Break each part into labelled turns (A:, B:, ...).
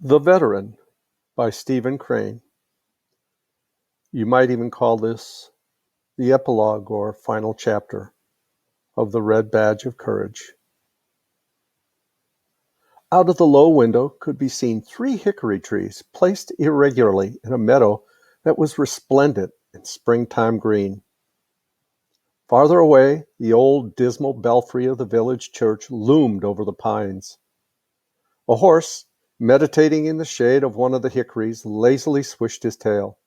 A: The Veteran by Stephen Crane. You might even call this the epilogue or final chapter of The Red Badge of Courage. Out of the low window could be seen 3 hickory trees placed irregularly in a meadow that was resplendent in springtime green. Farther away, the old dismal belfry of the village church loomed over the pines. A horse, meditating in the shade of one of the hickories, lazily swished his tail.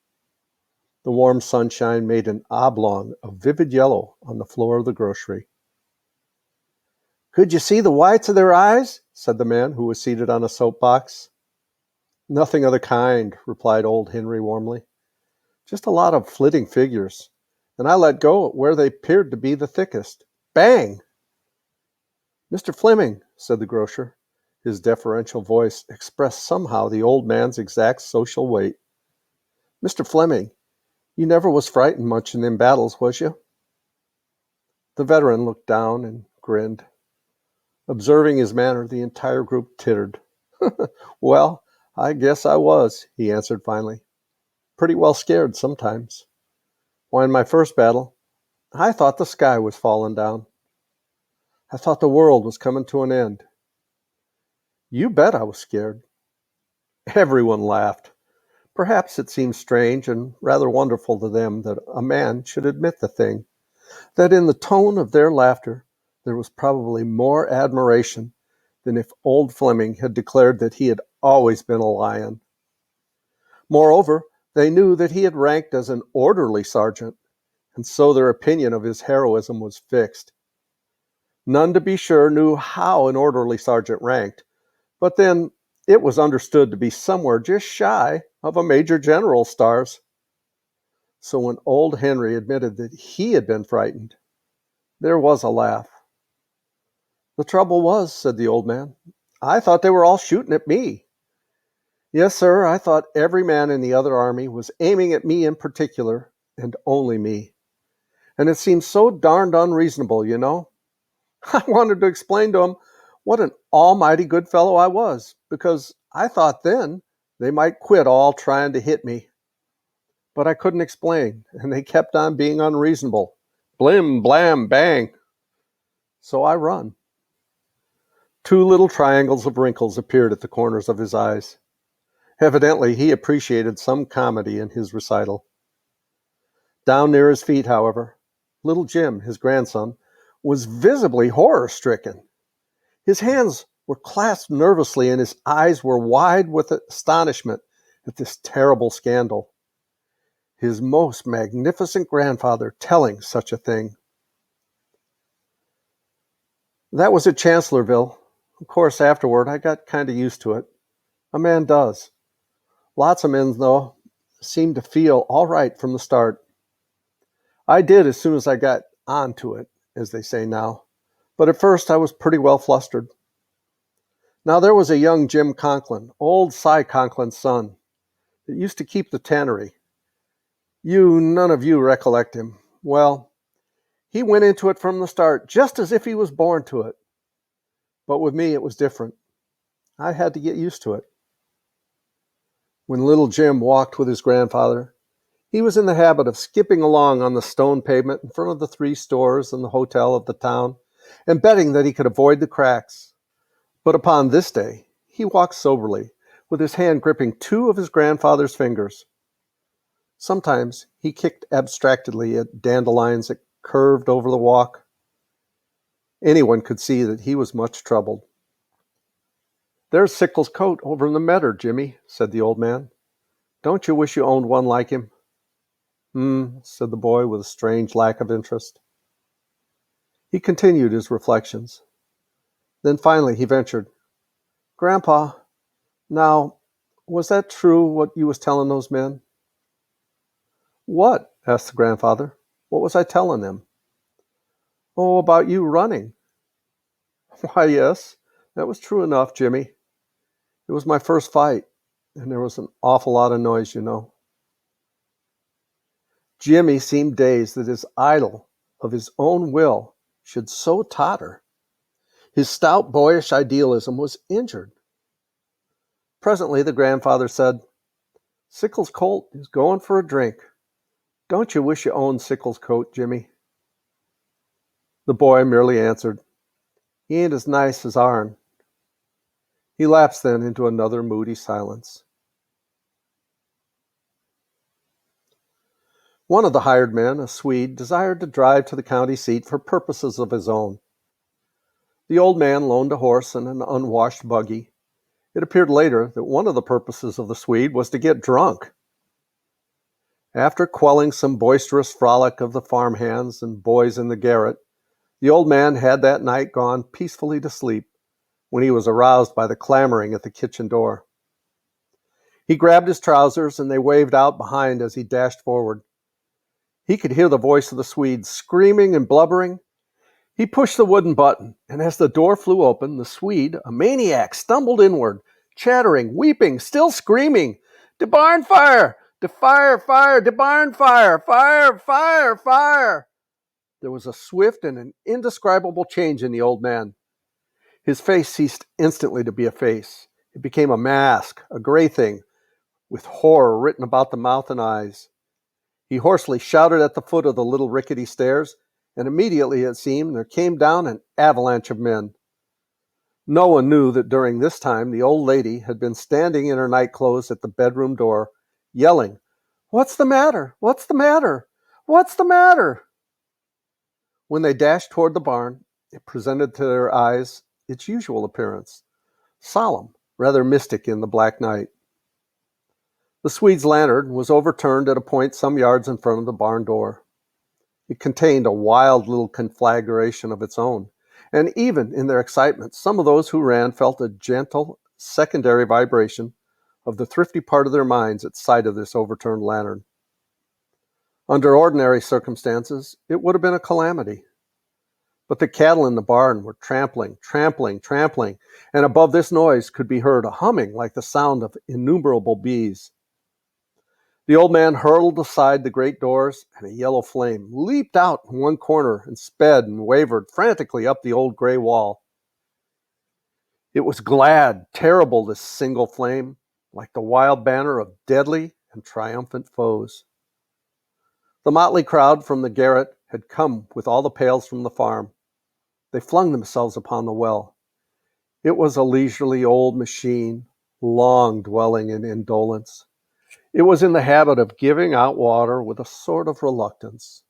A: The warm sunshine made an oblong of vivid yellow on the floor of the grocery. "Could you see the whites of their eyes?" said the man who was seated on a soapbox. "Nothing of the kind," replied old Henry warmly. "Just a lot of flitting figures, and I let go at where they appeared to be the thickest. Bang!" "Mr. Fleming," said the grocer. His deferential voice expressed somehow the old man's exact social weight. "Mr. Fleming, you never was frightened much in them battles, was you?" The veteran looked down and grinned. Observing his manner, the entire group tittered. "Well, I guess I was," he answered finally. "Pretty well scared sometimes. Why, in my first battle, I thought the sky was falling down. I thought the world was coming to an end. You bet I was scared." Everyone laughed. Perhaps it seemed strange and rather wonderful to them that a man should admit the thing, that in the tone of their laughter there was probably more admiration than if old Fleming had declared that he had always been a lion. Moreover, they knew that he had ranked as an orderly sergeant, and so their opinion of his heroism was fixed. None, to be sure, knew how an orderly sergeant ranked, but then it was understood to be somewhere just shy of a major general's stars. So when old Henry admitted that he had been frightened, there was a laugh. "The trouble was," said the old man, "I thought they were all shooting at me. Yes, sir, I thought every man in the other army was aiming at me in particular, and only me. And it seemed so darned unreasonable, you know. I wanted to explain to them what an almighty good fellow I was, because I thought then they might quit all trying to hit me. But I couldn't explain, and they kept on being unreasonable. Blim, blam, bang. So I run." 2 little triangles of wrinkles appeared at the corners of his eyes. Evidently, he appreciated some comedy in his recital. Down near his feet, however, little Jim, his grandson, was visibly horror-stricken. His hands were clasped nervously and his eyes were wide with astonishment at this terrible scandal. His most magnificent grandfather telling such a thing. That was at Chancellorsville. Of course, afterward, I got kind of used to it. A man does. Lots of men, though, seem to feel all right from the start. I did as soon as I got onto it, as they say now. But at first I was pretty well flustered. Now there was a young Jim Conklin, old Cy Conklin's son, that used to keep the tannery. None of you recollect him. Well, he went into it from the start, just as if he was born to it. But with me it was different. I had to get used to it. When little Jim walked with his grandfather, he was in the habit of skipping along on the stone pavement in front of the 3 stores and the hotel of the town, and betting that he could avoid the cracks. But upon this day, he walked soberly, with his hand gripping 2 of his grandfather's fingers. Sometimes he kicked abstractedly at dandelions that curved over the walk. Anyone could see that he was much troubled. "There's Sickles' coat over in the medder, Jimmy," said the old man. "Don't you wish you owned one like him?" Said the boy with a strange lack of interest. He continued his reflections. Then finally he ventured, "Grandpa, now, was that true what you was telling those men?" "What?" asked the grandfather. "What was I telling them?" "Oh, about you running." "Why, yes, that was true enough, Jimmy. It was my first fight, and there was an awful lot of noise, you know." Jimmy seemed dazed that his idol of his own will should so totter. His stout boyish idealism was injured. Presently the grandfather said, "Sickles' colt is going for a drink. Don't you wish you owned Sickles' coat, Jimmy?" The boy merely answered, "He ain't as nice as ourn." He lapsed then into another moody silence. One of the hired men, a Swede, desired to drive to the county seat for purposes of his own. The old man loaned a horse and an unwashed buggy. It appeared later that one of the purposes of the Swede was to get drunk. After quelling some boisterous frolic of the farmhands and boys in the garret, the old man had that night gone peacefully to sleep when he was aroused by the clamoring at the kitchen door. He grabbed his trousers and they waved out behind as he dashed forward. He could hear the voice of the Swede screaming and blubbering. He pushed the wooden button, and as the door flew open, the Swede, a maniac, stumbled inward, chattering, weeping, still screaming, "De barn fire! De fire, fire! De barn fire! Fire, fire, fire!" There was a swift and an indescribable change in the old man. His face ceased instantly to be a face. It became a mask, a gray thing, with horror written about the mouth and eyes. He hoarsely shouted at the foot of the little rickety stairs, and immediately, it seemed, there came down an avalanche of men. No one knew that during this time the old lady had been standing in her nightclothes at the bedroom door, yelling, "What's the matter? What's the matter? What's the matter?" When they dashed toward the barn, it presented to their eyes its usual appearance, solemn, rather mystic in the black night. The Swede's lantern was overturned at a point some yards in front of the barn door. It contained a wild little conflagration of its own, and even in their excitement, some of those who ran felt a gentle secondary vibration of the thrifty part of their minds at sight of this overturned lantern. Under ordinary circumstances, it would have been a calamity. But the cattle in the barn were trampling, trampling, trampling, and above this noise could be heard a humming like the sound of innumerable bees. The old man hurled aside the great doors, and a yellow flame leaped out in one corner and sped and wavered frantically up the old gray wall. It was glad, terrible, this single flame, like the wild banner of deadly and triumphant foes. The motley crowd from the garret had come with all the pails from the farm. They flung themselves upon the well. It was a leisurely old machine, long dwelling in indolence. It was in the habit of giving out water with a sort of reluctance.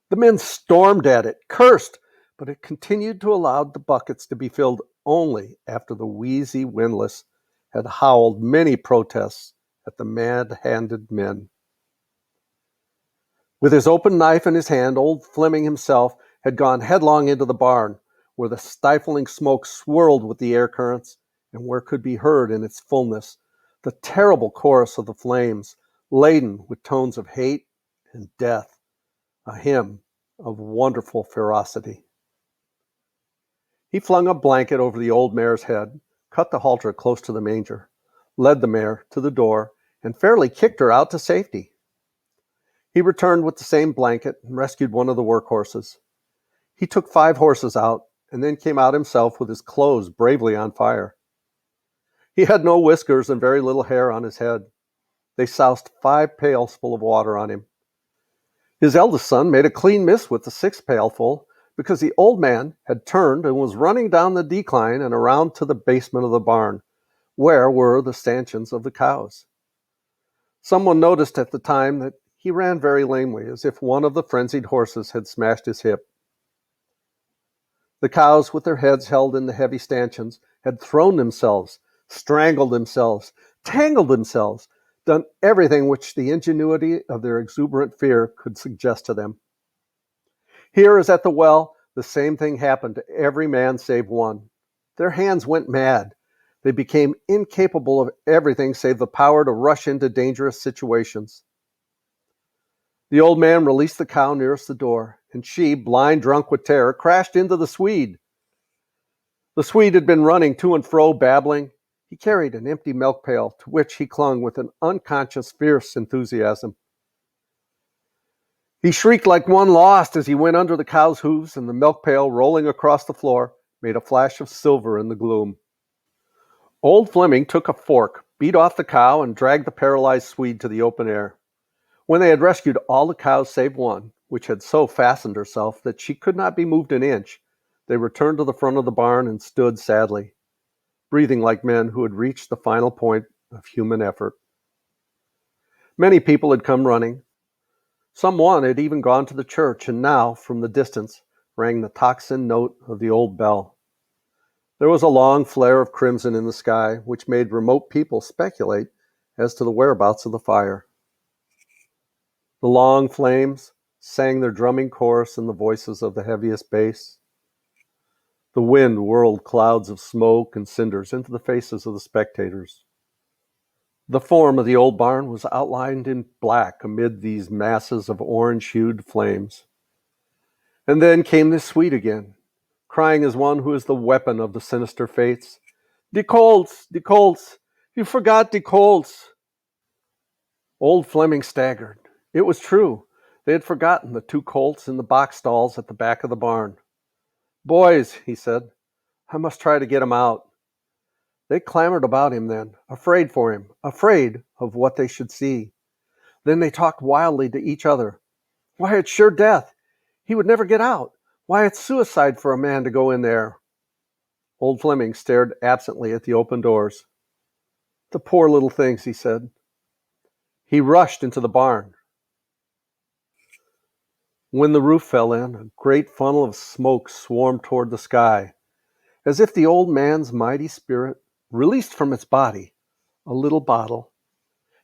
A: The men stormed at it, cursed, but it continued to allow the buckets to be filled only after the wheezy windlass had howled many protests at the mad-handed men. With his open knife in his hand, old Fleming himself had gone headlong into the barn, where the stifling smoke swirled with the air currents, and where could be heard in its fullness the terrible chorus of the flames, laden with tones of hate and death, a hymn of wonderful ferocity. He flung a blanket over the old mare's head, cut the halter close to the manger, led the mare to the door, and fairly kicked her out to safety. He returned with the same blanket and rescued one of the work horses. He took 5 horses out, and then came out himself with his clothes bravely on fire. He had no whiskers and very little hair on his head. They soused 5 pails full of water on him. His eldest son made a clean miss with the 6th pailful, because the old man had turned and was running down the decline and around to the basement of the barn, where were the stanchions of the cows. Someone noticed at the time that he ran very lamely, as if one of the frenzied horses had smashed his hip. The cows, with their heads held in the heavy stanchions, had thrown themselves, strangled themselves, tangled themselves, done everything which the ingenuity of their exuberant fear could suggest to them. Here, as at the well, the same thing happened to every man save one. Their hands went mad. They became incapable of everything save the power to rush into dangerous situations. The old man released the cow nearest the door, and she, blind drunk with terror, crashed into the Swede. The Swede had been running to and fro, babbling. He carried an empty milk pail, to which he clung with an unconscious, fierce enthusiasm. He shrieked like one lost as he went under the cow's hooves, and the milk pail, rolling across the floor, made a flash of silver in the gloom. Old Fleming took a fork, beat off the cow, and dragged the paralyzed Swede to the open air. When they had rescued all the cows save one, which had so fastened herself that she could not be moved an inch, they returned to the front of the barn and stood sadly, breathing like men who had reached the final point of human effort. Many people had come running. Some one had even gone to the church, and now, from the distance, rang the tocsin note of the old bell. There was a long flare of crimson in the sky, which made remote people speculate as to the whereabouts of the fire. The long flames sang their drumming chorus in the voices of the heaviest bass. The wind whirled clouds of smoke and cinders into the faces of the spectators. The form of the old barn was outlined in black amid these masses of orange-hued flames. And then came this Swede again, crying as one who is the weapon of the sinister fates. "Die Colts! Die Colts! You forgot die Colts!" Old Fleming staggered. It was true. They had forgotten the 2 colts in the box stalls at the back of the barn. "Boys," he said, "I must try to get him out." They clamored about him then, afraid for him, afraid of what they should see. Then they talked wildly to each other. "Why, it's sure death. He would never get out. Why, it's suicide for a man to go in there." Old Fleming stared absently at the open doors. "The poor little things," he said. He rushed into the barn. When the roof fell in, a great funnel of smoke swarmed toward the sky, as if the old man's mighty spirit, released from its body, a little bottle,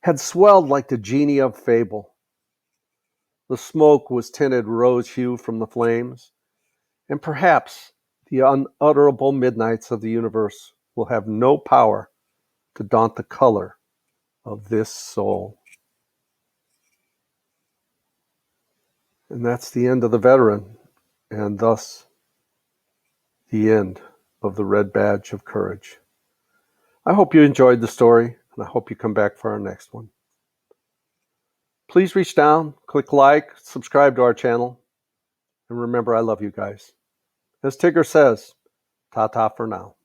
A: had swelled like the genie of fable. The smoke was tinted rose hue from the flames, and perhaps the unutterable midnights of the universe will have no power to daunt the color of this soul. And that's the end of The Veteran, and thus the end of the Red Badge of Courage. I hope you enjoyed the story, and I hope you come back for our next one. Please reach down, click like, subscribe to our channel, and remember, I love you guys. As Tigger says, ta-ta for now.